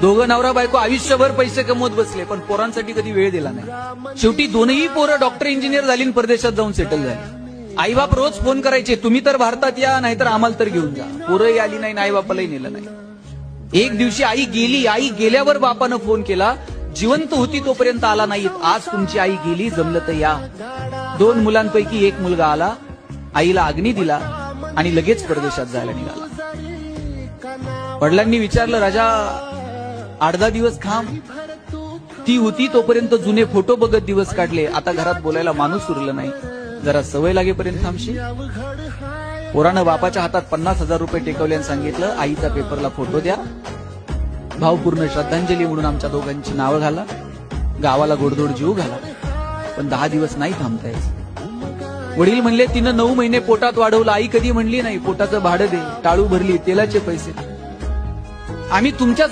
दोघं नवरा बायको आयुष्यभर पैसे कमवत बसले, पण पोरांसाठी कधी वेळ दिला नाही. शेवटी दोनही पोरं डॉक्टर इंजिनियर झाली आणि परदेशात जाऊन सेटल झाली. आई बाप रोज फोन करायचे, तुम्ही तर भारतात या, नाहीतर आम्हाला तर घेऊन जा. पोरंही आली नाही, आई बापालाही नेलं नाही. एक दिवशी आई गेली. आई गेल्यावर बापानं फोन केला, जिवंत होती तोपर्यंत आला नाहीत, आज तुमची आई गेली, जमलं तर या. 2 मुलांपैकी एक मुलगा आला, आईला अग्नी दिला आणि लगेच परदेशात जायला निघाला. वडिलांनी विचारलं, राजा 8-10 दिवस थांब. ती होती तोपर्यंत जुने फोटो बघत दिवस काढले, आता घरात बोलायला माणूस उरलं नाही, जरा सवय लागेपर्यंत थांबशी. पोरानं बापाच्या हातात 50,000 रुपये टेकवले आणि सांगितलं, आईचा पेपरला फोटो द्या, भावपूर्ण श्रद्धांजली म्हणून आमच्या दोघांची नावं घाला, गावाला गोडधोड जीव घाला, पण 10 दिवस नाही थांबतायच. वडील म्हणले, तिनं 9 महिने पोटात वाढवलं. आई कधी म्हणली नाही, पोटाचं भाडं दे, टाळू भरली, तेलाचे पैसे, आम्ही तुमच्या